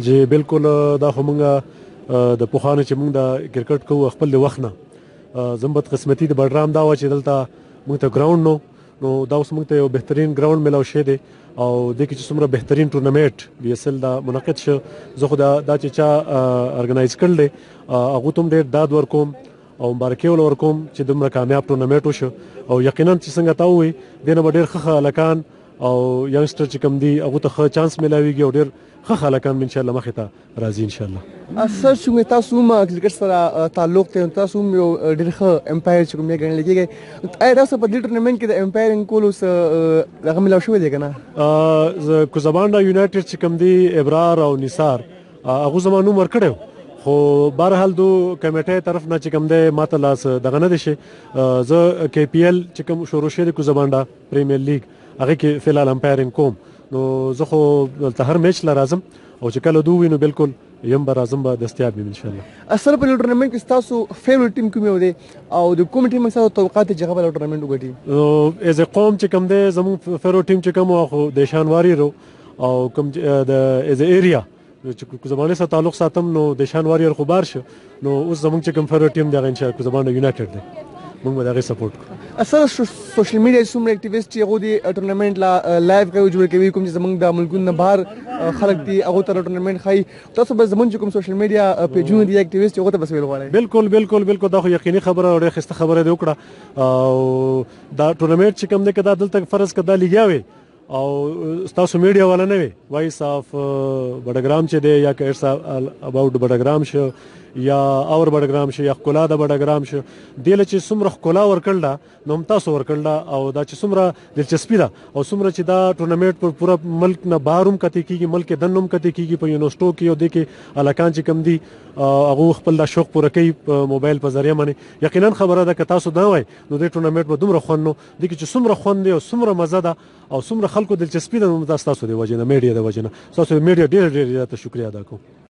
جی بالکل دا خو مونږ د پوخانو چې مونږ د کرکټ کوو خپل د وخت نه زم بدقسمتي د بډرام دا و چې دلته مونږ ته ګراوند نو دا اوس مونږ ته یو بهترین ګراوند ملاو شوی دی او د کې چې څومره بهترین ټورنمنټ بي اس ال دا منعقد شو زه خو دا چې چا ارګنایز کړل دی هغه ته ډېر داد ورکوم او مبارکي ورکوم چې دومره کامیاب ټورنمنټ وشو او یقینا چې څنګه تا وې دنه به ډېر ښه هلکان او ینګسټر چې کوم دي هغه ته ښه چانس ملاويږي او ډېر ښه هلکان ان شاء الله مخې ته راځي ان شاء الله. سر څنګه تاسو هم کرکټ سره تعلق ته تاسو هم یو ډېر ښه امپایر چې کوم یې ګڼل کېږي آیا تاسو په دې ټورنمنټ کې د امپایرینګ کولو څه هغه ملاو شوی دی که نه؟ کوزبانډا یونایټډ چې کوم دی ابرار او نثار هغه زما نوم ورکړی خو بهرحال دو کمیټې طرف نه چې کوم دی ماته لاس دغه نه دی شي زه کې پی ایل چې کوم شروع شوی دی کوزبانډا پریمیر لیګ هغه کې فلحال امپایرینګ کوم نو زه خو دلته هر میچ لا راځم او چې کله دوی نو بالکل یم به راځم به دستیاب یم ان شاء الله. اصل په ټورنمنټ کې تاسو فیوریټ ټیم کوم دی او د کوم ټیم سره توقعات چې هغه په ټورنمنټ وګټي؟ از قوم چې کوم دی زموږ فیوریټ ټیم چې کوم خو دیشان واری رو او کوم د از ایریا چې زمانه سره تعلق ساتم نو دیشان واری خو بار شو نو اوس زموږ چې کوم فیوریټ ټیم دی ان شاء الله زمانه یونایټډ دی موږ به دغه سپورټ کوو. اصل سوشل میډیا څومره اکټیویسټ چې هغه د ټورنمنټ لا لایو کوي جوړ کوي کوم چې زمونږ د ملکونو نه بهر خلک دي هغه ته ټورنمنټ خای تاسو به زمونږ کوم سوشل میډیا پیجونه دي اکټیویسټ هغه ته بس ویل غواړي؟ بالکل بالکل بالکل دا خو یقیني خبره او ډېره ښه خبره دی وکړه او دا ټورنمنټ چې کوم دی که دا دلته فرض کړه دا لګیا وي او تاسو میډیا والا نه وي وایس اف بډګرام چې دی یا که اټس اباوټ بډګرام شو یا اور بډګرام شو یا ښکلا د بډګرام شو دله چې څومره ښکلا ورکړله نو هم تاسو ورکړله او دا چې څومره دلچسپي ده او څومره چې دا ټورنمنټ پر پوره ملک نه بهر هم کتې کېږي ملک دننه هم کتې کېږي په یونیورسټو کې او دې کې هلکان چې کوم دي هغه خپل دا شوق پوره کوي په موبایل په ذریعه باندې یقینا خبره ده که تاسو دا وای نو دې ټورنمنټ به دومره خوند نو دې کې چې څومره خوند دی او څومره مزه ده او څومره خلکو دلچسپي ده نو تاسو د وجې نه میډیا د وجې نه تاسو میډیا ډېر ډېر زیاته شکریا ادا کوم.